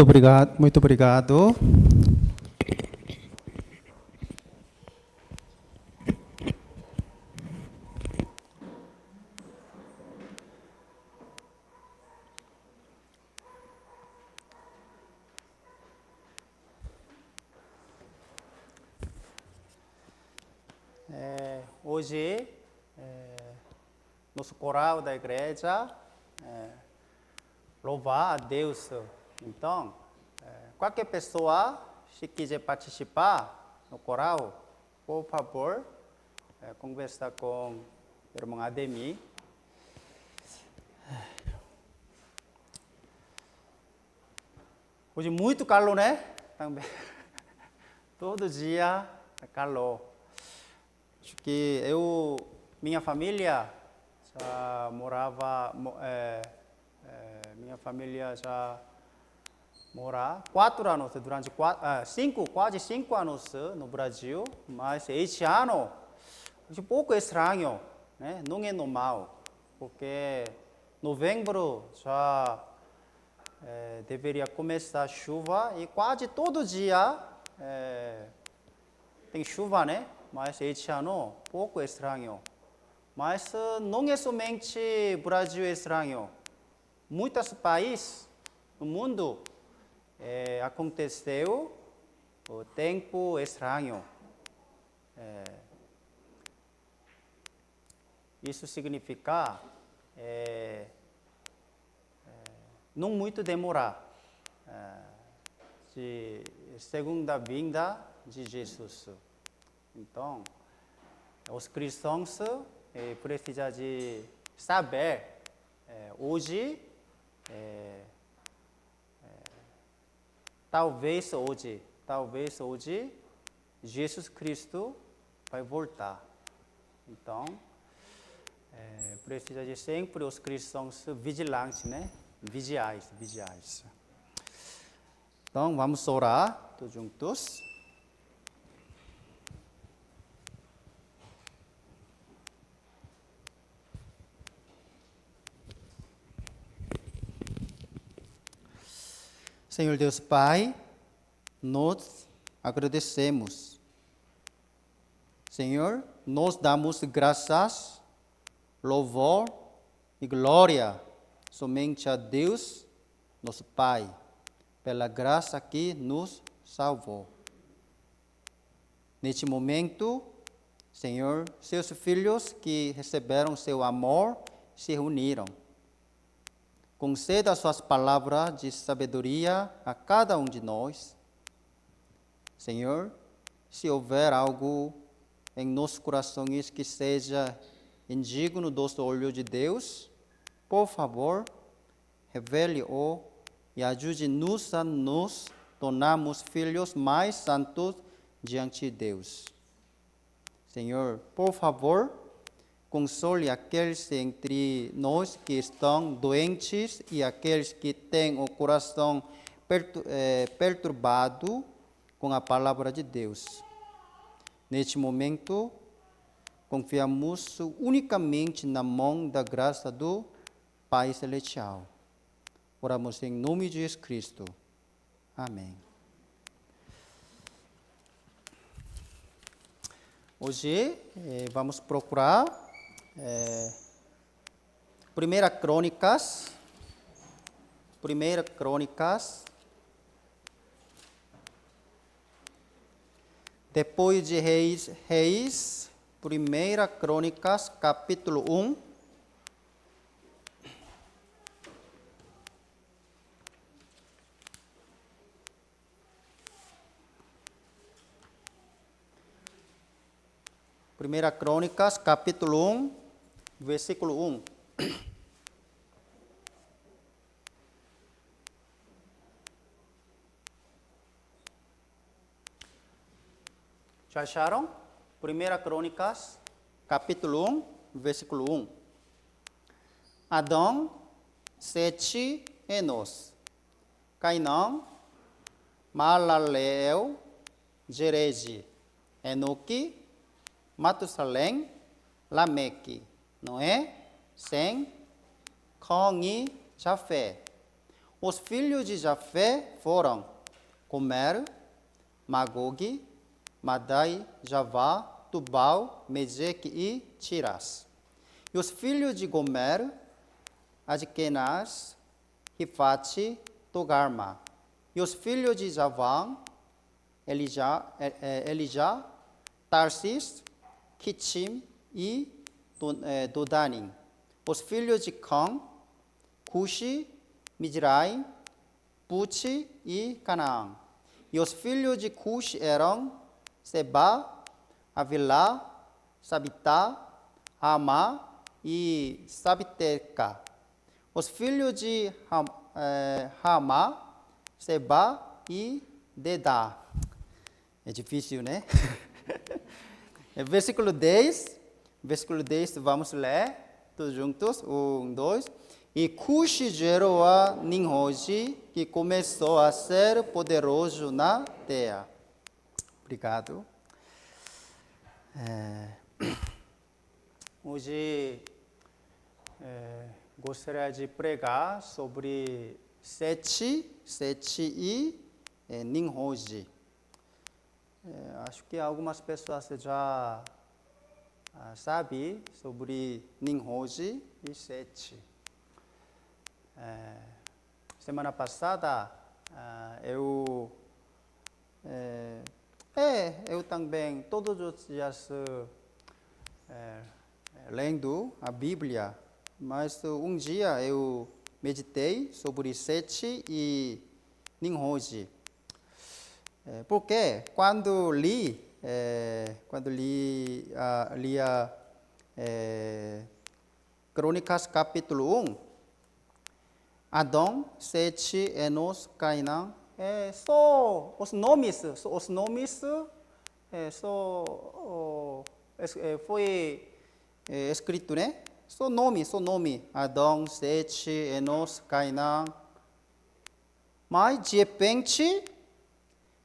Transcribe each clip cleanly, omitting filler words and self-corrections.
obrigado, muito obrigado. Hoje, nosso coral da igreja louvar a Deus. Então, qualquer pessoa, se quiser participar no coral, por favor, conversar com o irmão Ademir. Hoje muito calor, né? Também. Todo dia é calor. Acho que minha família já morava, minha família já mora 4 anos, durante quase 5 anos no Brasil, mas este ano é um pouco estranho, né? Não é normal, porque novembro já deveria começar a chuva e quase todo dia tem chuva, né? Mas este ano pouco estranho. Mas não é somente Brasil estranho. Muitos países no mundo aconteceu o tempo estranho. Isso significa não muito demorar de segunda vinda de Jesus. Então, os cristãos precisam de saber hoje, talvez hoje, Jesus Cristo vai voltar. Então, precisa de sempre os cristãos vigilantes, né? Vigiais. Então, vamos orar todos juntos. Senhor Deus Pai, nós agradecemos. Senhor, nós damos graças, louvor e glória somente a Deus, nosso Pai, pela graça que nos salvou. Neste momento, Senhor, seus filhos que receberam seu amor se reuniram. Conceda as suas palavras de sabedoria a cada um de nós. Senhor, se houver algo em nossos corações que seja indigno dos olhos de Deus, por favor, revele-o e ajude-nos a nos tornarmos filhos mais santos diante de Deus. Senhor, por favor, console aqueles entre nós que estão doentes e aqueles que têm o coração perturbado com a palavra de Deus. Neste momento, confiamos unicamente na mão da graça do Pai Celestial. Oramos em nome de Jesus Cristo. Amém. Hoje vamos procurar 1 Crônicas, depois de Reis, 1 Crônicas, capítulo 1. Primeira Crônicas, capítulo 1, versículo 1. Já acharam? 1 Crônicas, capítulo 1, versículo 1. Adão, Sete, Enos, Cainão, Malaleel, Jerede, Enoque, Matusalém, Lameque, Noé, Sem, Cão e Jafé. os filhos de Jafé foram Gomer, Magogue, Madai, Javá, Tubal, Meseque e Tiras. E os filhos de Gomer, Adkenaz, Rifate, Togarma. E os filhos de Javã, Elijá, Tarsis, Kitim e Dodanim. Os filhos de Cã, Cuxi, Mizraim, Puti e Canaã. E os filhos de Cuxi eram Seba, Avilá, Sabitá, Ramá e Sabteca. Os filhos de Ramá, Seba e Dedá. É difícil, né? Versículo 10, vamos ler todos juntos. 1, 2. E Cuxi gerou a Nimrod, que começou a ser poderoso na terra. Obrigado. Hoje gostaria de pregar sobre Sete e Nimrod. Acho que algumas pessoas já sabem sobre Nimrod e Sete. Semana passada eu também todos os dias lendo a Bíblia, mas um dia eu meditei sobre Sete e Nimrod. Porque quando li a Crônicas capítulo 1, Adão, Sete, Enos, Cainã, só os nomes foi escrito, né? Só nome, Adão, Sete, Enos, Cainã. Mas de repente,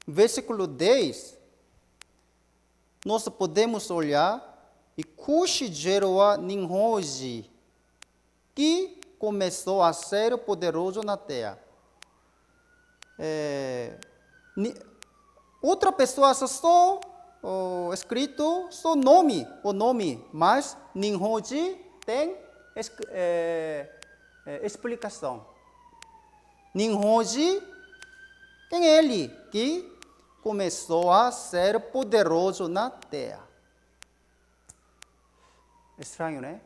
versículo 10, nós podemos olhar e Cuxi gerou a Nimrod, que começou a ser poderoso na terra. Outra pessoa só escrito só o nome, mas Nimrod tem explicação. Nimrod, quem é ele que começou a ser poderoso na terra? Estranho, né?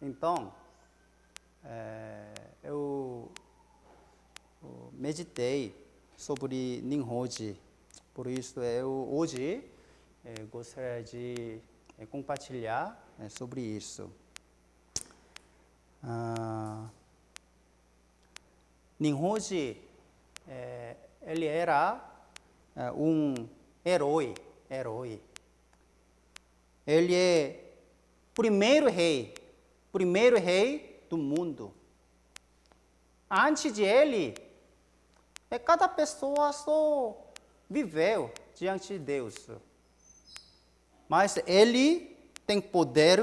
Então, eu meditei sobre Nimrod. Por isso, eu hoje gostaria de compartilhar sobre isso. Nimrod, ele era um herói. Ele é primeiro rei do mundo. Antes de ele, cada pessoa só viveu diante de Deus. Mas ele tem poder,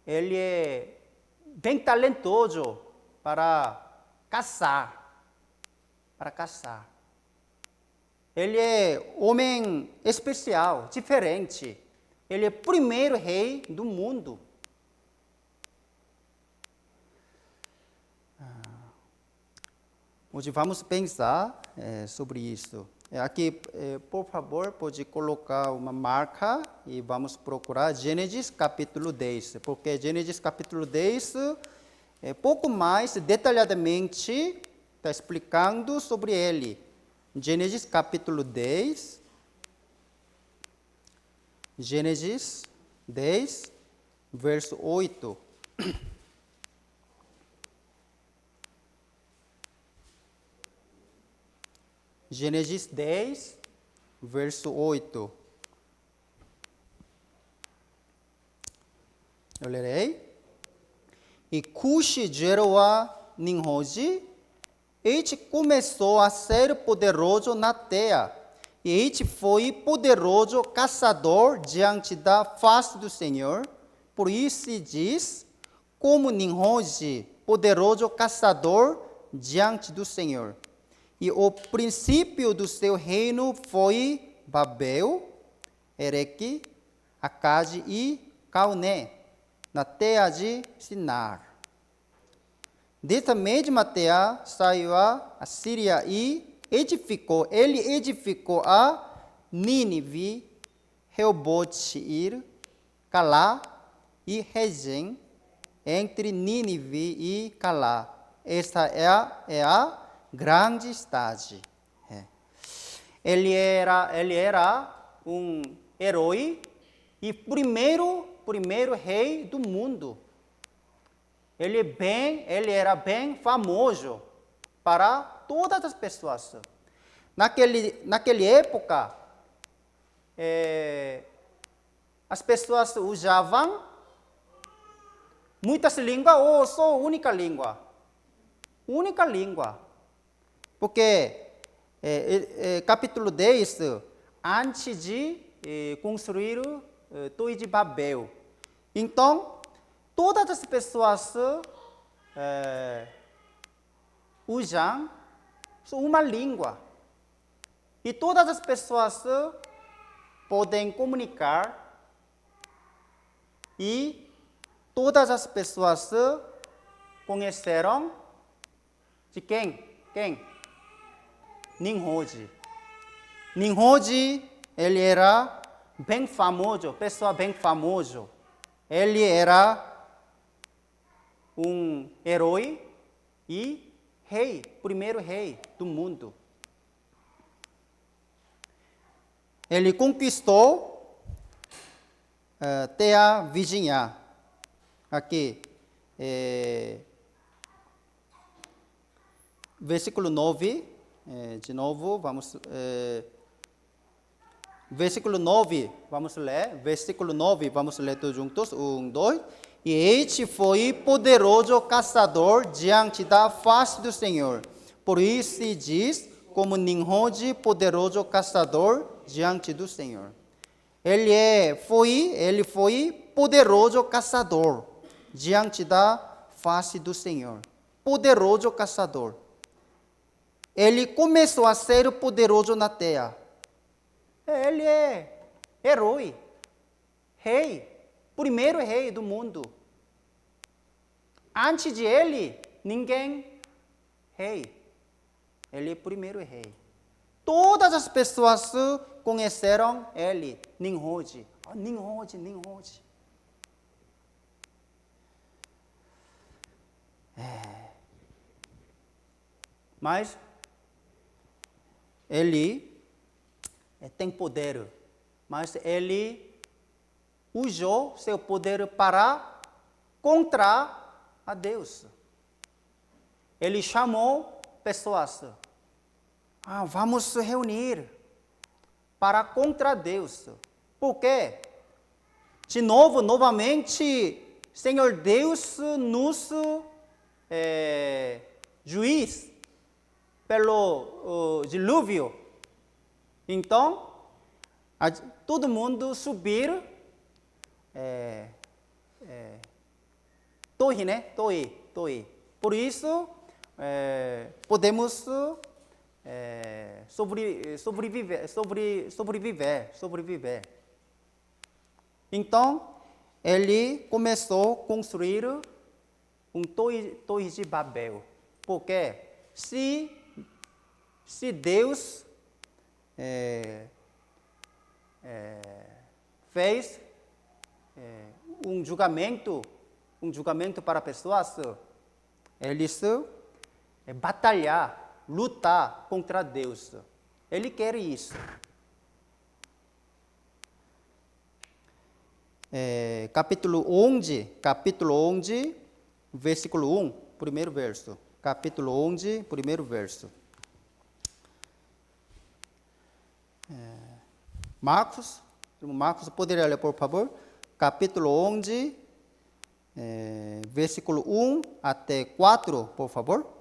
ele é bem talentoso para caçar. Ele é homem especial, diferente. Ele é o primeiro rei do mundo. Hoje vamos pensar sobre isso. Aqui, por favor, pode colocar uma marca e vamos procurar Gênesis capítulo 10, porque Gênesis capítulo 10 pouco mais detalhadamente está explicando sobre ele. Gênesis capítulo 10, Gênesis 10, verso 8. Gênesis 10, verso 8. Eu lerei. E Cuxi gerou a Nimrod, este começou a ser poderoso na terra, e este foi poderoso caçador diante da face do Senhor. Por isso se diz, como Nimrod, poderoso caçador diante do Senhor. E o princípio do seu reino foi Babel, Ereque, Acade e Calné, na terra de Sinar. Dessa mesma terra saiu a Síria e ele edificou a Nínive, Reobote-ir, Calá e Rezem, entre Nínive e Calá. Esta é a grande cidade. Ele era um herói e primeiro rei do mundo. Ele era bem famoso para todas as pessoas. Naquela época, as pessoas usavam muitas línguas ou só única língua. Única língua. Porque, capítulo 10, antes de construir Torre de Babel. Então, todas as pessoas usam uma língua. E todas as pessoas podem comunicar. E todas as pessoas conheceram de quem? Nimrod. Nimrod, ele era bem famoso, pessoa bem famosa. Ele era um herói e rei, primeiro rei do mundo. Ele conquistou terra vizinha. Aqui, versículo 9, de novo, vamos... versículo 9, vamos ler. Versículo 9, vamos ler todos juntos. 1, 2. E este foi poderoso caçador diante da face do Senhor. Por isso se diz, como Nimrod, poderoso caçador diante do Senhor. Ele foi poderoso caçador diante da face do Senhor. Poderoso caçador. Ele começou a ser poderoso na terra. Ele é herói, rei, primeiro rei do mundo. Antes de ele, ninguém rei. Ele é primeiro rei. Todas as pessoas conheceram ele, Nimrod. Nimrod. Mas ele tem poder, mas ele usou seu poder para contra a Deus. Ele chamou pessoas. Vamos reunir para contra Deus. Por quê? Novamente, Senhor Deus nos juiz pelo dilúvio. Então, todo mundo subir torre, né? Torre. Por isso, podemos sobreviver. Então, ele começou a construir torre de Babel. Porque se Deus fez um julgamento para pessoas, eles batalhar, lutar contra Deus. Ele quer isso. Capítulo 11, versículo 1, primeiro verso. Capítulo 11, primeiro verso. Marcos, poderia ler, por favor? Capítulo 11, versículo 1 até 4, por favor.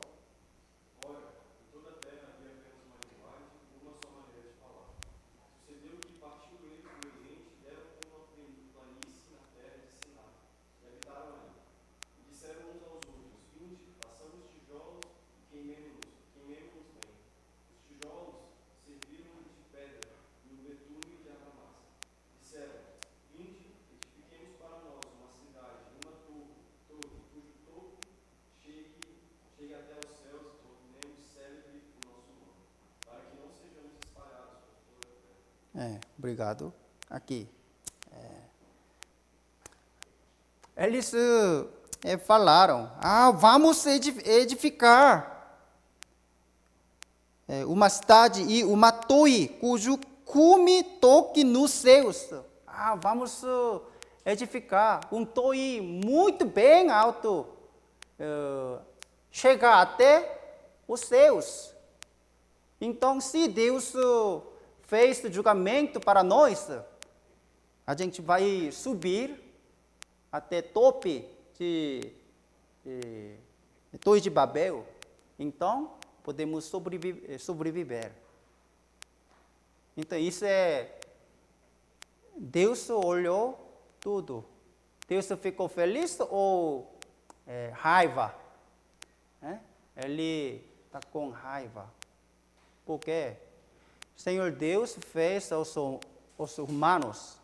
Obrigado. Aqui. Eles falaram, vamos edificar uma cidade e uma torre cujo cume toque nos céus. Vamos edificar um torre muito bem alto, chegar até os céus. Então, se Deus fez julgamento para nós, a gente vai subir até tope de Torre de Babel. Então, podemos sobreviver. Então, isso Deus olhou tudo. Deus ficou feliz ou raiva? Ele está com raiva. Por quê? O Senhor Deus fez os humanos,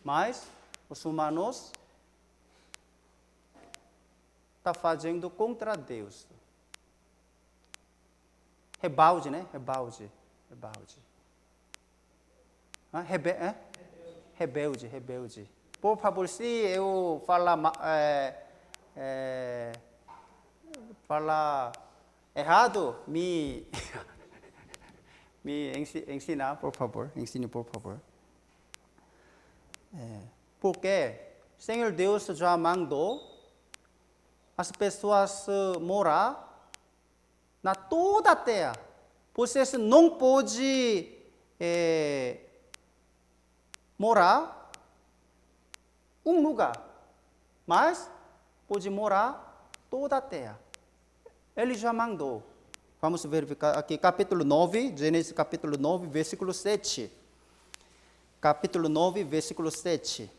mas os humanos estão fazendo contra Deus. Rebelde, né? Rebelde. Rebelde. Por favor, se eu falar errado, me ensinar, por favor. Ensine, por favor. Porque o Senhor Deus já mandou as pessoas morar na toda a terra. Vocês não podem morar um lugar, mas pode morar toda a terra. Ele já mandou. Vamos verificar aqui, capítulo 9, Gênesis capítulo 9, versículo 7. Capítulo 9, versículo 7.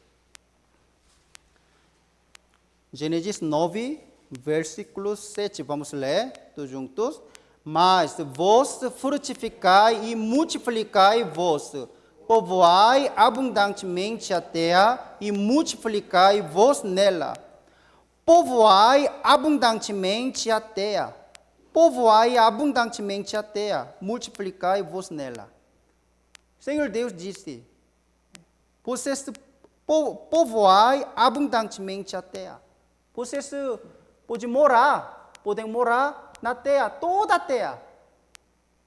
Gênesis 9, versículo 7. Vamos ler todos juntos. Mas vós frutificai e multiplicai-vos, povoai abundantemente a terra e multiplicai-vos nela. Povoai abundantemente a terra. Povoai abundantemente a terra, multiplicai-vos nela. O Senhor Deus disse, vocês povoai abundantemente a terra. Vocês podem morar na terra, toda a terra.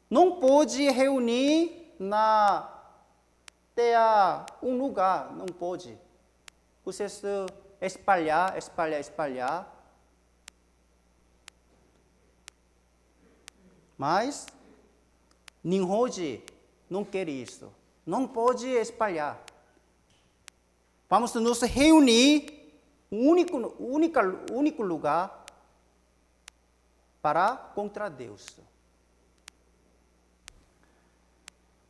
Não pode reunir na terra um lugar, não pode. Vocês espalhar. Mas Nimrod não quer isso. Não pode espalhar. Vamos nos reunir um único lugar para contra Deus.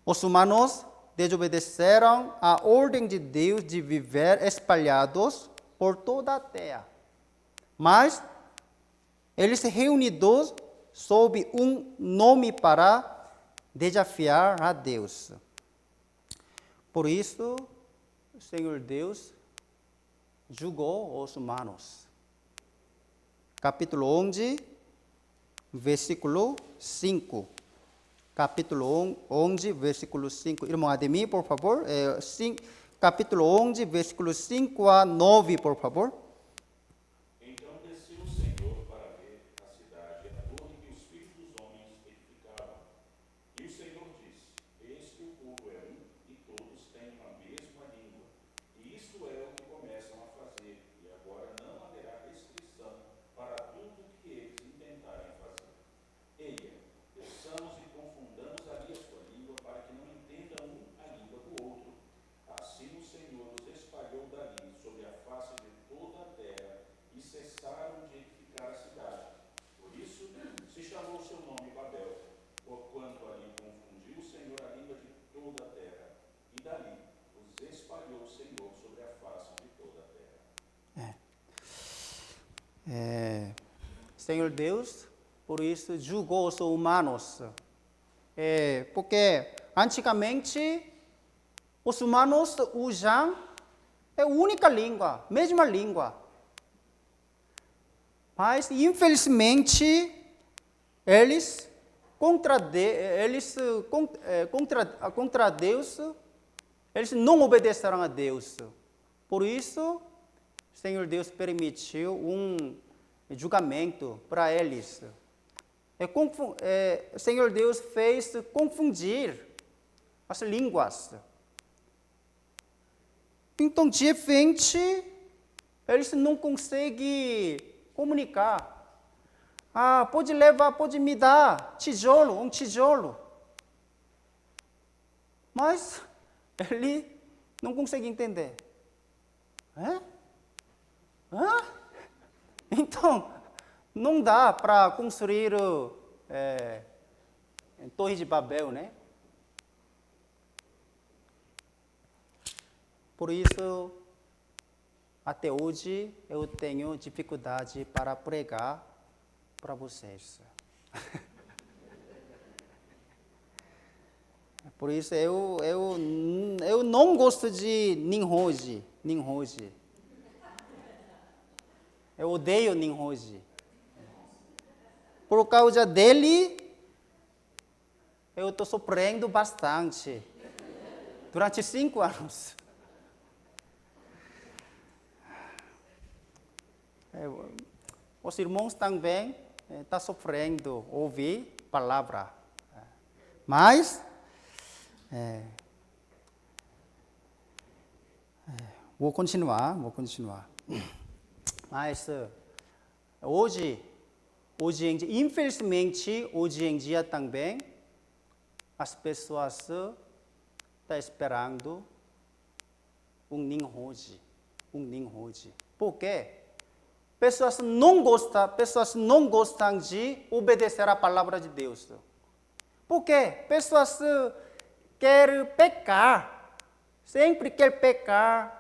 Os humanos desobedeceram a ordem de Deus de viver espalhados por toda a terra. Mas eles reunidos sob um nome para desafiar a Deus. Por isso, o Senhor Deus julgou os humanos. Capítulo 11, versículo 5. Capítulo 11, versículo 5. Irmão Ademir, por favor. Capítulo 11, versículo 5 a 9, por favor. Então desceu o Senhor para ver a cidade, a torre que os filhos dos homens edificavam. E o Senhor disse, eis que o povo é um, e todos têm a mesma língua. E isto é o que começam a fazer, e agora não haverá restrição para tudo que eles intentarem fazer. Eia, desçamos e confundamos ali a sua língua, para que não entendam um a língua do outro. Assim o Senhor os espalhou dali sobre a face de toda a terra, e cessaram de edificar a cidade. Por isso se chamou seu nome Babel, porquanto ali confundiu o Senhor a língua de toda a terra, e dali os espalhou o Senhor sobre a face de toda a terra. Senhor Deus, por isso, julgou os humanos. Porque antigamente os humanos usam a única língua, mesma língua. Mas, infelizmente, eles contra Deus, eles não obedeceram a Deus. Por isso, o Senhor Deus permitiu um julgamento para eles. O Senhor Deus fez confundir as línguas. Então, de repente, eles não conseguem comunicar. Pode me dar um tijolo. Mas ele não consegue entender. Então, não dá para construir Torre de Babel, né? Por isso, até hoje, eu tenho dificuldade para pregar para vocês. Por isso, eu não gosto de Nimrod. Eu odeio Nimrod. Por causa dele, eu estou sofrendo bastante. Durante 5 anos. Os irmãos também estão sofrendo ouvir palavra. Mas, vou continuar. Mas, hoje em dia, infelizmente, hoje em dia também, as pessoas estão esperando um Nimrod. Por quê? Pessoas não gostam de obedecer a palavra de Deus. Por quê? Pessoas querem pecar. Sempre querem pecar.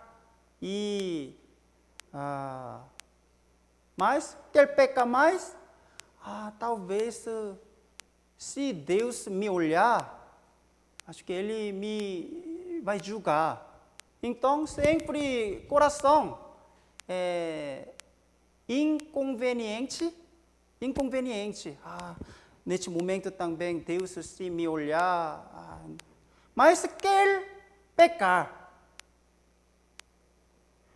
Mas quer pecar mais? Talvez, se Deus me olhar, acho que Ele me vai julgar. Então, sempre coração inconveniente. Neste momento também Deus se me olhar, mas quer pecar.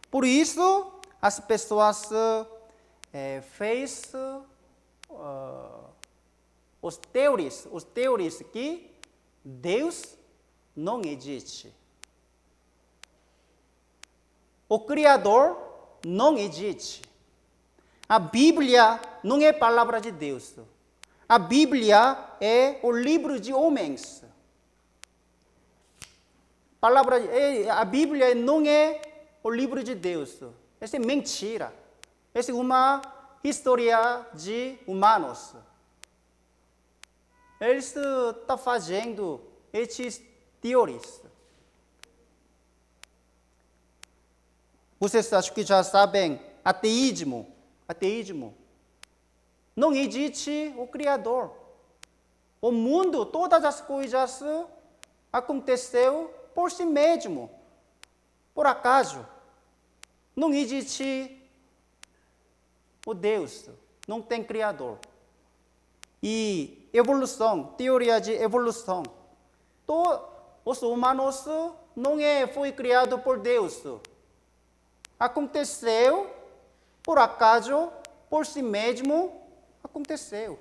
Por isso as pessoas fez os teorias que Deus não existe. O Criador não existe. A Bíblia não é palavra de Deus. A Bíblia é o livro de homens. A Bíblia não é o livro de Deus. Essa é mentira. Essa é uma história de humanos. Eles estão fazendo esses teorias. Vocês acho que já sabem, ateísmo. Não existe o Criador. O mundo, todas as coisas aconteceu por si mesmo, por acaso. Não existe o Deus, não tem Criador. E evolução, teoria de evolução. Os humanos não foi criado por Deus. Aconteceu por acaso, por si mesmo, aconteceu.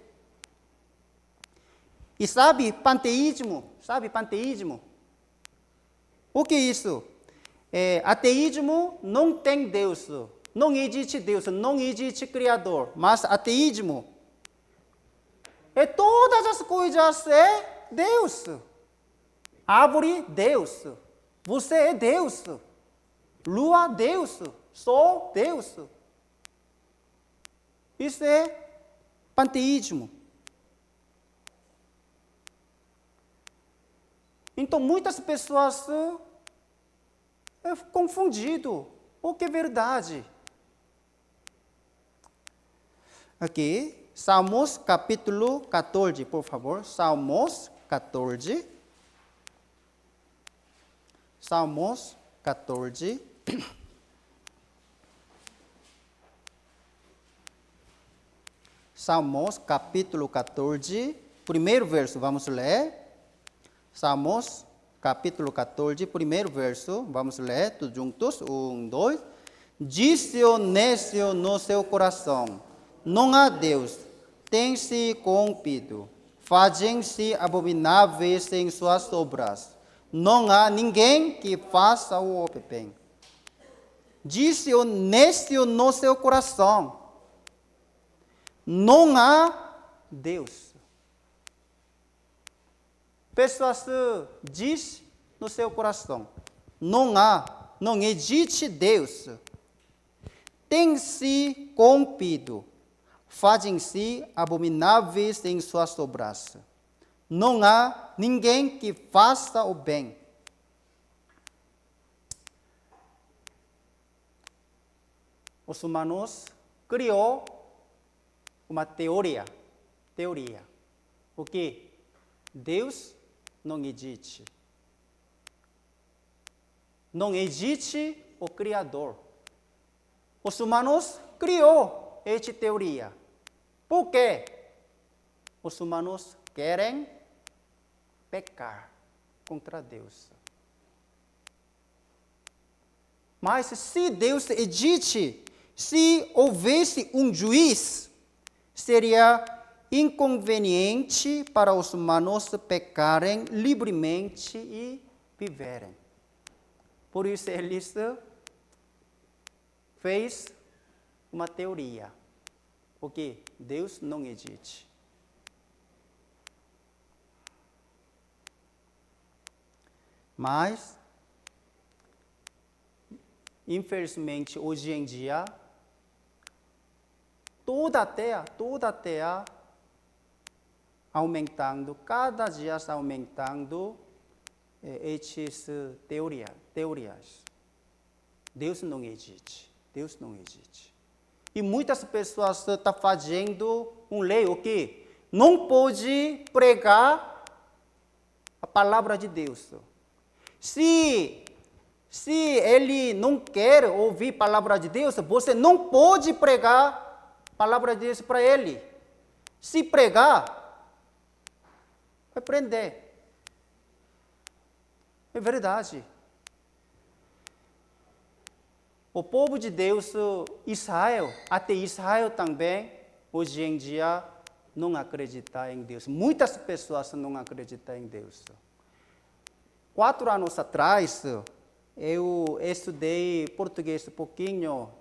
E sabe panteísmo? O que é isso? Ateísmo não tem Deus. Não existe Deus, não existe Criador. Mas ateísmo todas as coisas é Deus. Árvore, Deus. Você é Deus. Lua, Deus. Sol, Deus. Isso é panteísmo. Então, muitas pessoas confundido. O que é verdade? Aqui, Salmos capítulo 14, por favor. Salmos 14. Salmos 14. Salmos capítulo 14, Primeiro verso, vamos ler. Salmos, capítulo 14, primeiro verso. Vamos ler todos juntos. 1, 2. Disse o nécio no seu coração: não há Deus, tem-se corrompido, fazem-se abomináveis em suas obras. Não há ninguém que faça o bem. Disse o nécio no seu coração: não há Deus. Pessoas dizem no seu coração: não existe Deus. Tem-se corrompido, fazem-se abomináveis em suas obras. Não há ninguém que faça o bem. Os humanos criou uma teoria, porque Deus não existe. Não existe o Criador. Os humanos criou esta teoria. Por quê? Os humanos querem pecar contra Deus. Mas se Deus existe, se houvesse um juiz, seria inconveniente para os humanos pecarem livremente e viverem. Por isso eles fez uma teoria, porque Deus não existe. Mas, infelizmente, hoje em dia, toda a terra aumentando, cada dia está aumentando estas teorias. Deus não existe. Deus não existe. E muitas pessoas estão fazendo uma lei, o quê? Não pode pregar a palavra de Deus. Se ele não quer ouvir a palavra de Deus, você não pode pregar a palavra de Deus para ele. Se pregar, vai prender. É verdade. O povo de Deus, Israel, até Israel também, hoje em dia, não acredita em Deus. Muitas pessoas não acreditam em Deus. 4 anos atrás, eu estudei português um pouquinho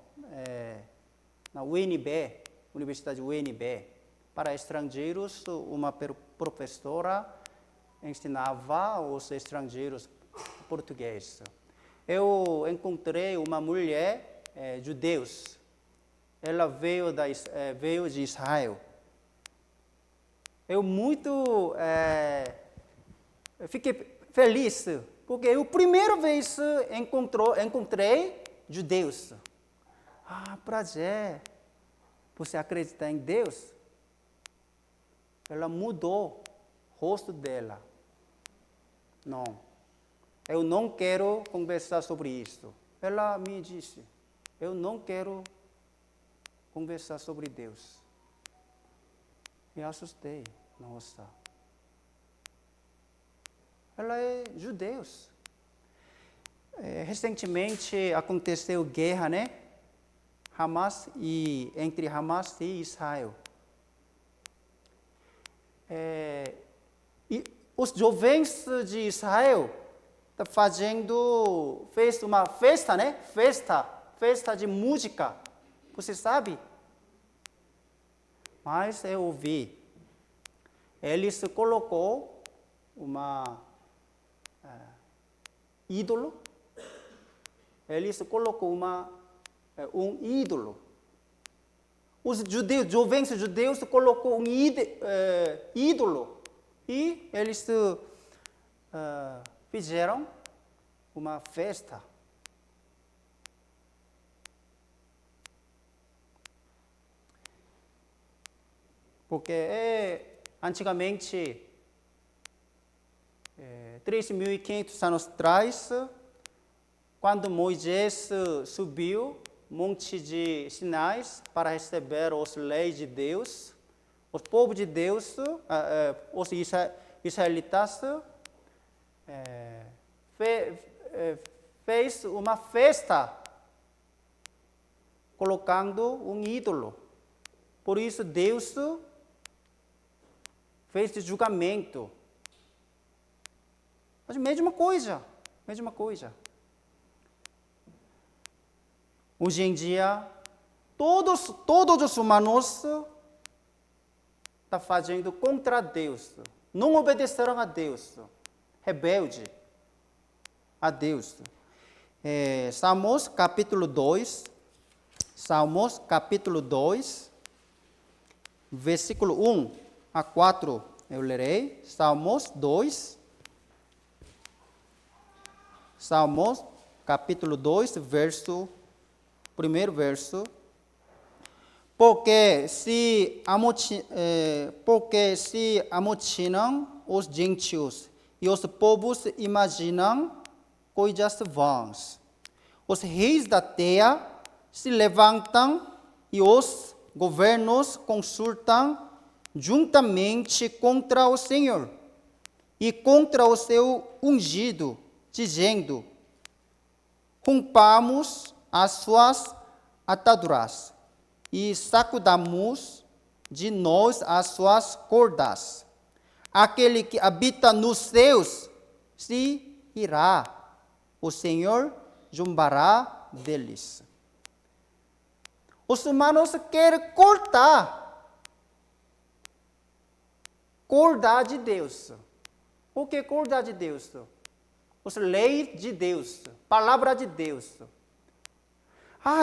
na UNB, Universidade UNB. Para estrangeiros, uma professora ensinava os estrangeiros português. Eu encontrei uma mulher judeus. Ela veio de Israel. Eu fiquei feliz, porque eu primeira vez encontrei judeus. Prazer. Você acredita em Deus? Ela mudou o rosto dela. Não. Eu não quero conversar sobre isso. Ela me disse, eu não quero conversar sobre Deus. Me assustei. Nossa. Ela é judeu. Recentemente aconteceu guerra, né? Entre Hamas e Israel. E os jovens de Israel fez uma festa, né? Festa de música. Você sabe? Mas eu ouvi. Eles colocou ídolo. Eles colocou um ídolo. Os jovens judeus colocou um ídolo. E eles fizeram uma festa. Porque antigamente, 3.500 anos atrás, quando Moisés subiu Monte de Sinai para receber as leis de Deus, os povos de Deus, os israelitas, fez uma festa colocando um ídolo. Por isso Deus fez julgamento. Mas mesma coisa. Hoje em dia, todos os humanos estão fazendo contra Deus. Não obedeceram a Deus. Rebelde a Deus. Salmos capítulo 2. Salmos capítulo 2, versículo 1 a 4. Eu lerei. Salmos 2. Salmos capítulo 2, primeiro verso. Porque se amotinam os gentios e os povos imaginam coisas vãs. Os reis da terra se levantam e os governos consultam juntamente contra o Senhor e contra o seu ungido, dizendo: rompamos as suas ataduras e sacudamos de nós as suas cordas. Aquele que habita nos céus se irá, o Senhor zombará deles. Os humanos querem cortar de Deus. O que é cortar de Deus? As leis de Deus, palavra de Deus.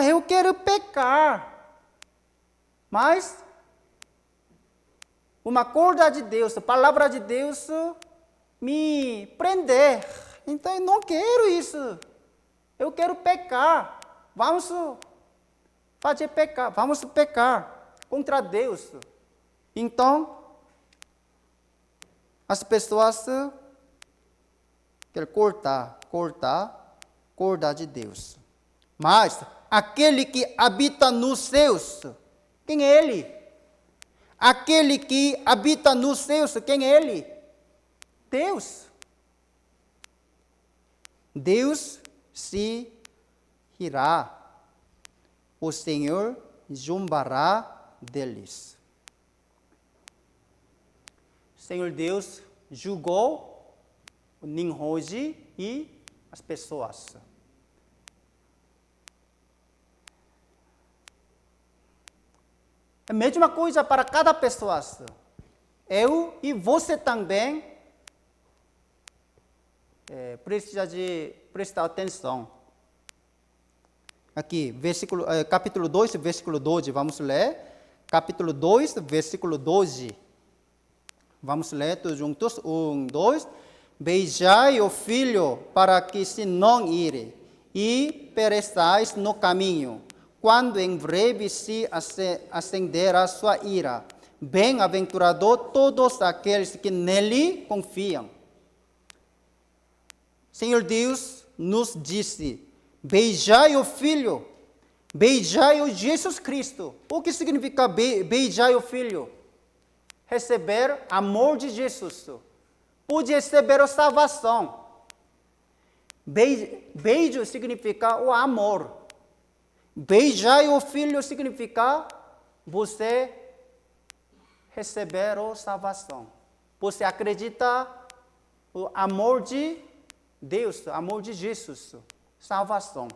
Eu quero pecar, mas uma corda de Deus, palavra de Deus, me prender. Então eu não quero isso. Eu quero pecar. Vamos pecar contra Deus. Então, as pessoas querem cortar de Deus. Mas aquele que habita nos céus, quem é Ele? Aquele que habita nos céus, quem é Ele? Deus. Deus se irá. O Senhor zombará deles. O Senhor Deus julgou o Nimrod e as pessoas. É a mesma coisa para cada pessoa. Eu e você também precisa de prestar atenção. Aqui, capítulo 2, versículo 12, vamos ler. Capítulo 2, versículo 12. Vamos ler todos juntos. 1, 2. Beijai o filho para que se não ire, e pereçais no caminho, quando em breve se acenderá a sua ira. Bem-aventurado todos aqueles que nele confiam. Senhor Deus nos disse: beijai o Filho, beijai o Jesus Cristo. O que significa beijai o Filho? Receber amor de Jesus. Pode receber a salvação. Beijo significa o amor. Beijai o Filho significa você receber a salvação. Você acredita no amor de Deus, amor de Jesus. Salvação.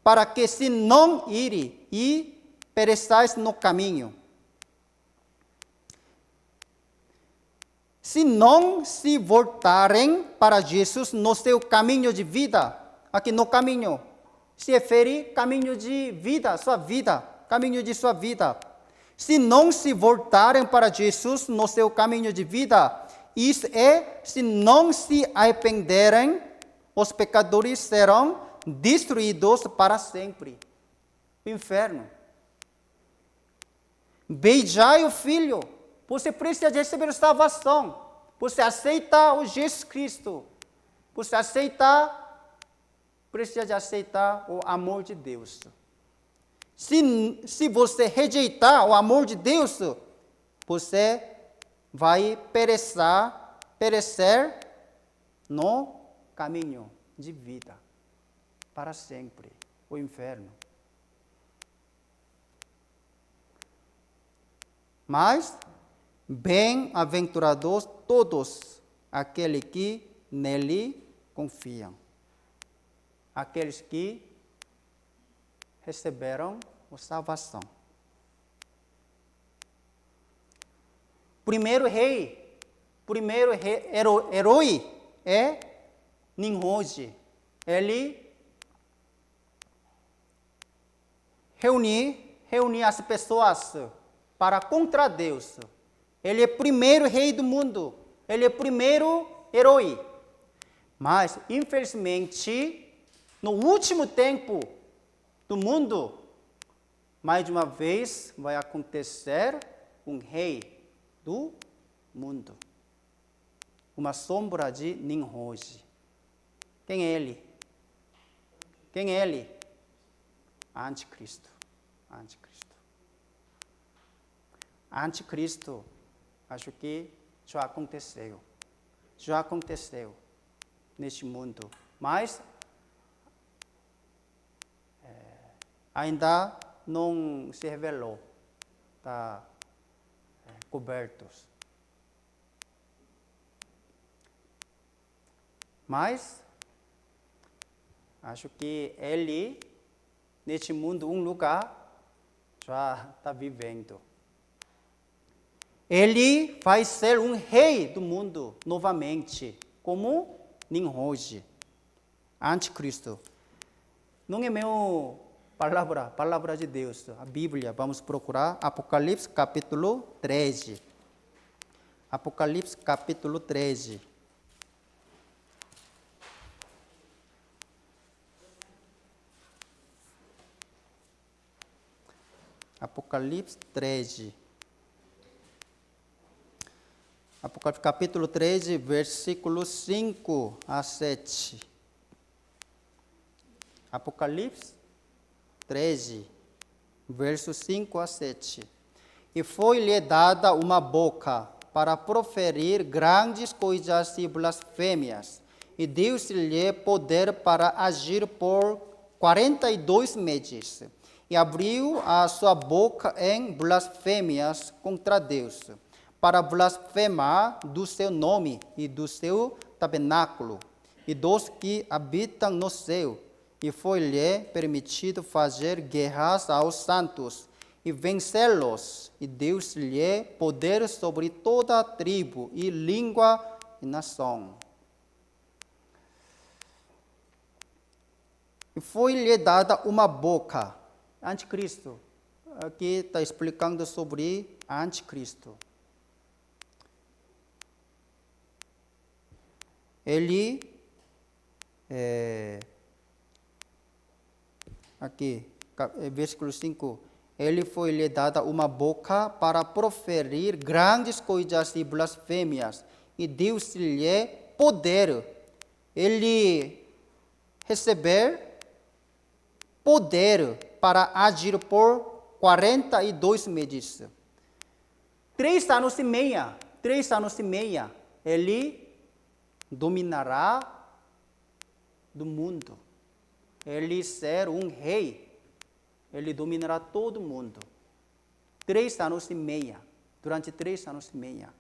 Para que se não ire e pereçais no caminho. Se não se voltarem para Jesus no seu caminho de vida, aqui no caminho, se refere caminho de vida, sua vida, caminho de sua vida. Se não se voltarem para Jesus no seu caminho de vida, isso é, se não se arrependerem, os pecadores serão destruídos para sempre. O inferno. Beijai o Filho. Você precisa de receber salvação. Você aceita o Jesus Cristo. Você precisa de aceitar o amor de Deus. Se você rejeitar o amor de Deus, você vai perecer no caminho de vida para sempre, o inferno. Mas bem-aventurados todos aqueles que nele confiam, aqueles que receberam a salvação. Primeiro herói é Nimrod. Ele reuniu as pessoas para contra Deus. Ele é o primeiro rei do mundo. Ele é o primeiro herói. Mas, infelizmente, no último tempo do mundo, mais uma vez vai acontecer um rei do mundo. Uma sombra de Nimrod. Quem é ele? Quem é ele? Anticristo. Anticristo, acho que já aconteceu neste mundo, mas ainda não se revelou, está cobertos. Mas acho que ele, neste mundo, um lugar, já está vivendo. Ele vai ser um rei do mundo novamente, como Nimrod, Anticristo. Não é meu palavra de Deus, a Bíblia. Vamos procurar Apocalipse capítulo 13. Apocalipse capítulo 13. Apocalipse 13. Apocalipse capítulo 13, versículos 5 a 7. Apocalipse 13, versos 5 a 7. E foi-lhe dada uma boca para proferir grandes coisas e blasfêmias, e deu-se-lhe poder para agir por 42 meses. E abriu a sua boca em blasfêmias contra Deus, para blasfemar do seu nome e do seu tabernáculo, e dos que habitam no céu. E foi-lhe permitido fazer guerras aos santos, e vencê-los, e deu-se-lhe poder sobre toda a tribo, e língua e nação. E foi-lhe dada uma boca. Anticristo. Aqui está explicando sobre Anticristo. Ele, aqui, versículo 5, ele foi-lhe dada uma boca para proferir grandes coisas e blasfêmias, e deu-se-lhe poder. Ele receber poder para agir por 42 meses. 3 anos e meia, ele dominará do mundo. Ele ser um rei. Ele dominará todo mundo. 3 anos e meia. Durante 3 anos e meia.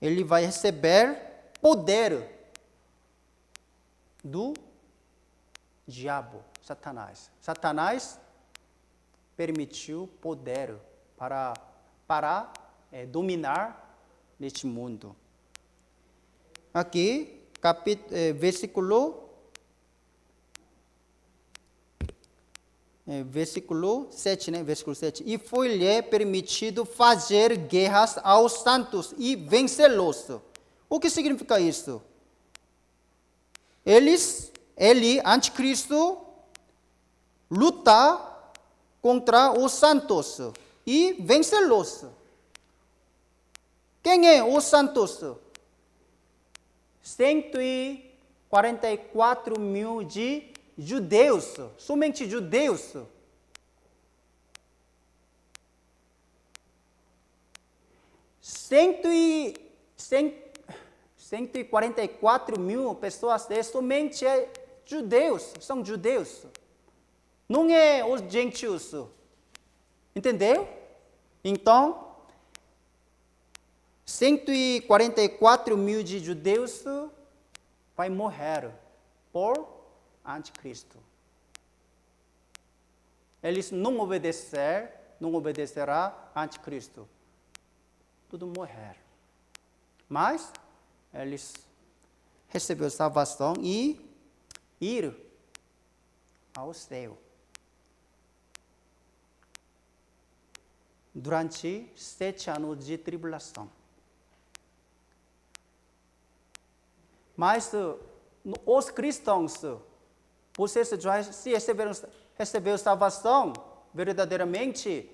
Ele vai receber poder do diabo, Satanás. Satanás permitiu poder para dominar neste mundo. Aqui, versículo 7, né? Versículo 7. E foi-lhe permitido fazer guerras aos santos e vencê-los. O que significa isso? Ele, Anticristo, luta contra os santos e vencê-los. Quem é os santos? 144 mil de judeus, somente judeus. 144 mil pessoas somente judeus, são judeus. Não é os gentios. Entendeu? Então, 144 mil de judeus vai morrer por anticristo. Eles não obedecerá anticristo. Tudo morrer. Mas eles receberam salvação e ir ao céu. Durante 7 anos de tribulação. Mas os cristãos, vocês já se receberam salvação verdadeiramente,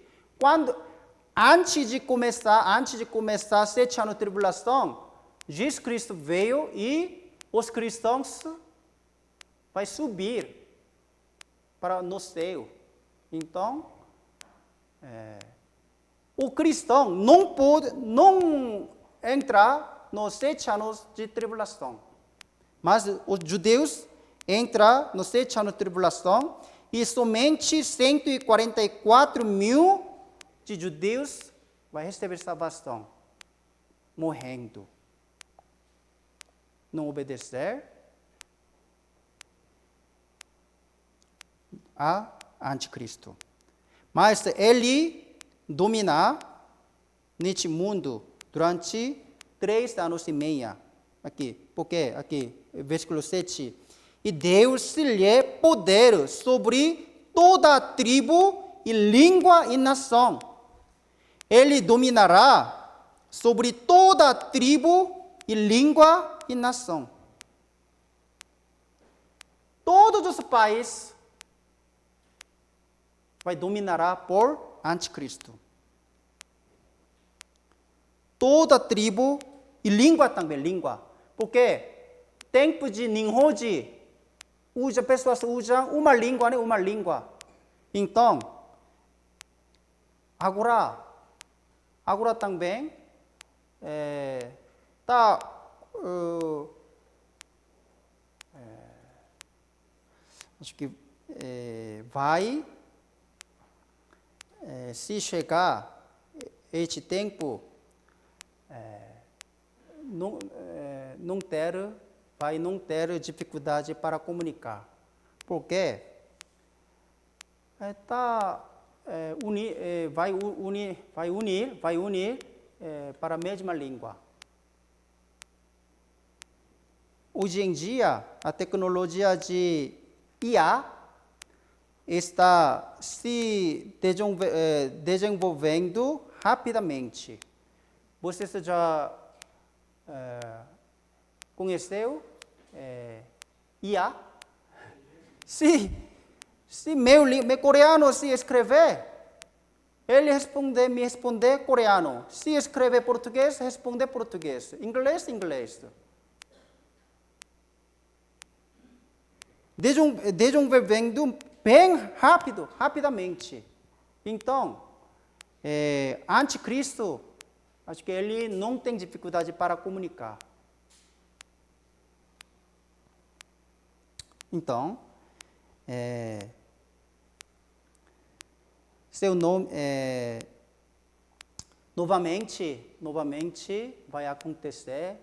antes de começar 7 anos de tribulação, Jesus Cristo veio e os cristãos vai subir para no céu. Então, o cristão não pode entrar nos 7 anos de tribulação. Mas os judeus entram nos 7 anos de tribulação e somente 144 mil de judeus vai receber salvação, morrendo. Não obedecer a anticristo. Mas ele dominar neste mundo durante 3 anos e meio. Aqui, porque aqui, versículo 7. E deu-se-lhe poder sobre toda a tribo e língua e nação. Ele dominará sobre toda a tribo e língua e nação. Todos os países vai dominará por anticristo. Toda tribo e língua também, língua. Porque tempo de Nimrod, pessoas usam uma língua, né? Uma língua. Então, agora também acho que vai se chegar este tempo vai não ter dificuldade para comunicar, porque vai unir para a mesma língua. Hoje em dia, a tecnologia de IA está se desenvolvendo rapidamente. Você já conheceu IA? Se meu coreano se escrever, ele me responder coreano. Se escrever português, responder português. Inglês, inglês. Desenvolvendo bem rapidamente. Então, anticristo, acho que ele não tem dificuldade para comunicar. Então, seu nome, novamente vai acontecer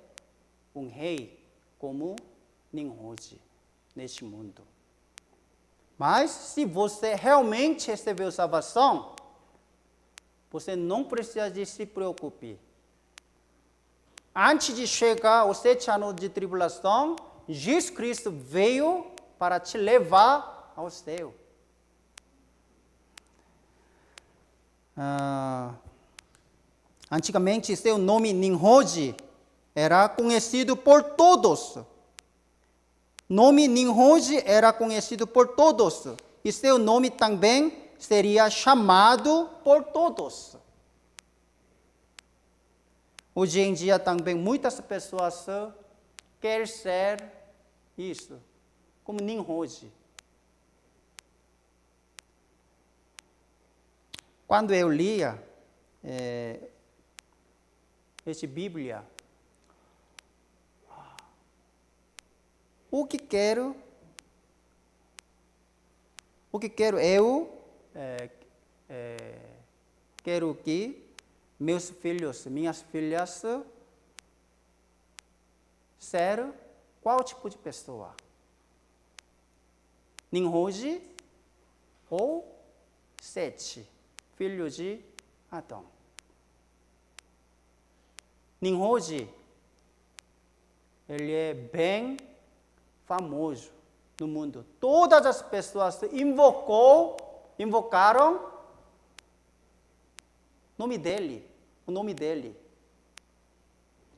um rei como Nimrod neste mundo. Mas, se você realmente recebeu salvação, você não precisa de se preocupar. Antes de chegar aos 7 anos de tribulação, Jesus Cristo veio para te levar ao céu. Antigamente, seu nome Nimrod era conhecido por todos. Nome Nimrod era conhecido por todos. E seu nome também seria chamado por todos. Hoje em dia também muitas pessoas querem ser isso, como Nimrod. Quando eu lia essa Bíblia. O que quero eu, quero que meus filhos, minhas filhas, ser qual tipo de pessoa? Nimrod ou Sete, filho de Adão. Nimrod, ele é bem famoso no mundo. Todas as pessoas invocaram o nome dele.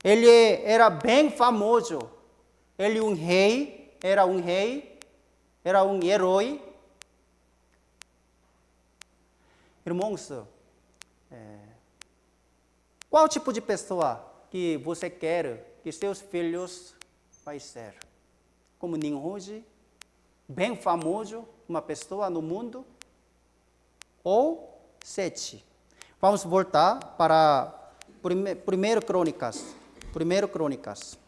Ele era bem famoso. Ele era um herói. Irmãos, qual tipo de pessoa que você quer que seus filhos vai ser? Como Nimrod, bem famoso, uma pessoa no mundo? Ou Sete? Vamos voltar para 1 Crônicas. 1 Crônicas.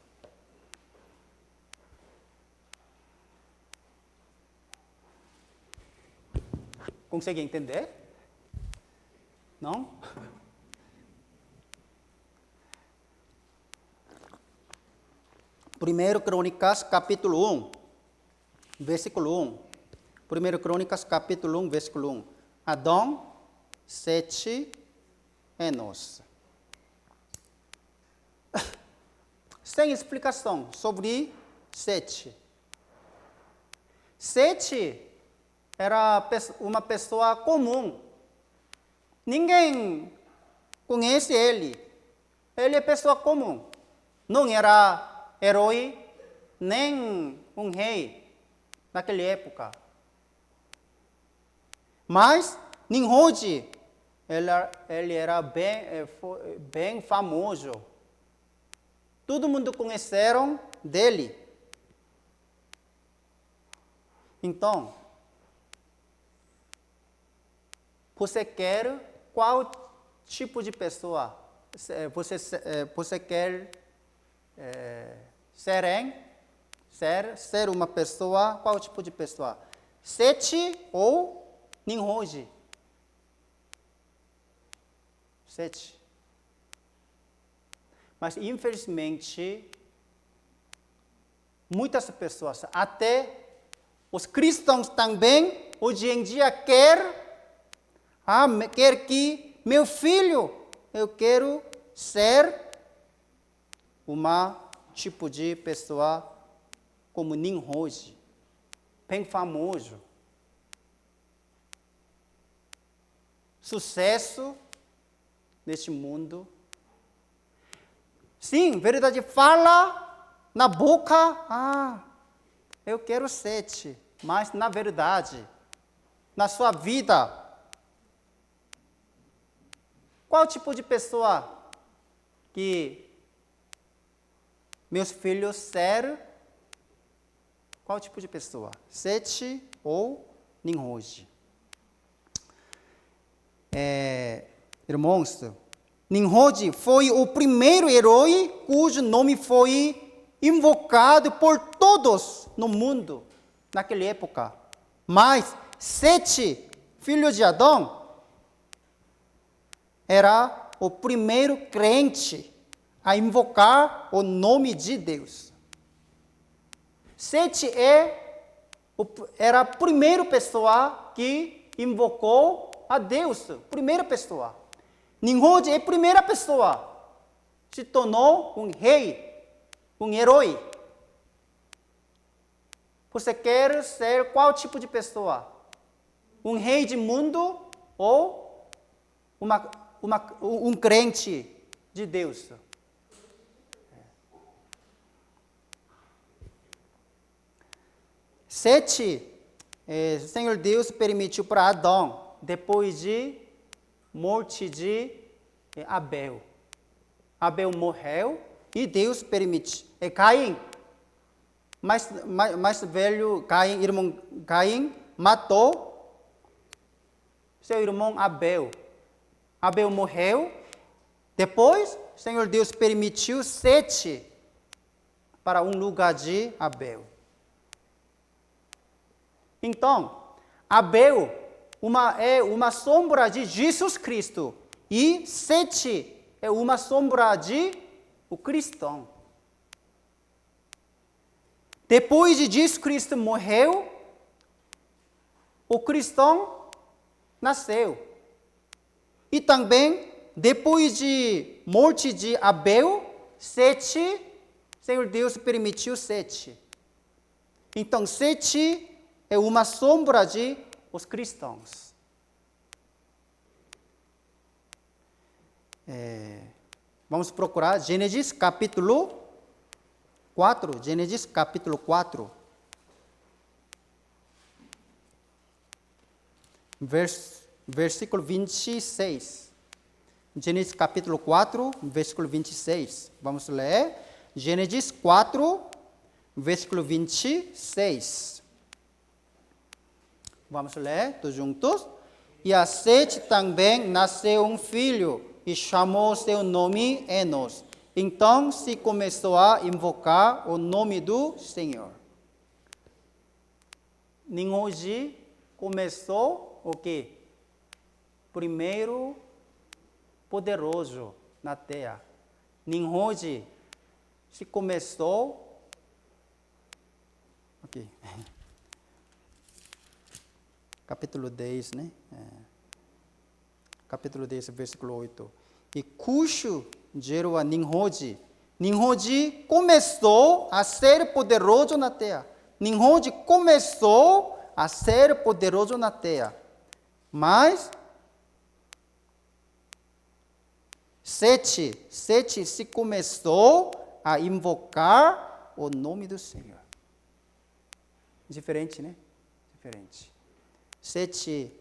Consegue entender? Não? Primeiro Crônicas, capítulo 1, versículo 1. Primeiro Crônicas, capítulo 1, versículo 1. Adão, Sete, Enos. Sem explicação sobre Sete. Sete era uma pessoa comum. Ninguém conhece ele. Ele é pessoa comum. Não era herói, nem um rei naquela época. Mas Nimrod, ele era bem famoso. Todo mundo conheceram dele. Então, você quer qual tipo de pessoa? Você quer ser uma pessoa, qual tipo de pessoa? Sete ou Nimrod? Sete. Mas, infelizmente, muitas pessoas, até os cristãos também, hoje em dia, quer que meu filho, eu quero ser uma tipo de pessoa como Nimrod, bem famoso. Sucesso neste mundo. Sim, verdade, fala na boca, eu quero Sete, mas na verdade, na sua vida, qual tipo de pessoa que meus filhos ser? Qual tipo de pessoa? Sete ou Nimrod? Irmãos, Nimrod foi o primeiro herói cujo nome foi invocado por todos no mundo naquela época. Mas Sete, filho de Adão, era o primeiro crente a invocar o nome de Deus. Sete era a primeira pessoa que invocou a Deus. Primeira pessoa. Nimrod é a primeira pessoa. Se tornou um rei, um herói. Você quer ser qual tipo de pessoa? Um rei de mundo ou um crente de Deus? Sete, Senhor Deus permitiu para Adão, depois de morte de Abel. Abel morreu e Deus permitiu. Caim, mais velho, irmão Caim, matou seu irmão Abel. Abel morreu Depois, o Senhor Deus permitiu 7 para um lugar de Abel. Então, Abel é uma sombra de Jesus Cristo e 7 é uma sombra de o cristão. Depois de Jesus Cristo morreu, o cristão nasceu. E também, depois de morte de Abel, 7, Senhor Deus permitiu 7. Então, 7 é uma sombra de os cristãos. Vamos procurar Gênesis capítulo 4. Gênesis capítulo 4. Versículo 26. Gênesis capítulo 4, versículo 26. Vamos ler. Gênesis 4, versículo 26. Vamos ler todos juntos. E a Sete também nasceu um filho e chamou seu nome Enos. Então se começou a invocar o nome do Senhor. Hoje começou o quê? Primeiro poderoso na terra. Hoje se começou aqui. Capítulo 10, né? Capítulo 10, versículo 8. E Cuxo gerou a Nimrod. Nimrod começou a ser poderoso na terra. Nimrod começou a ser poderoso na terra. Mas Sete se começou a invocar o nome do Senhor. Diferente, né? Diferente. Sete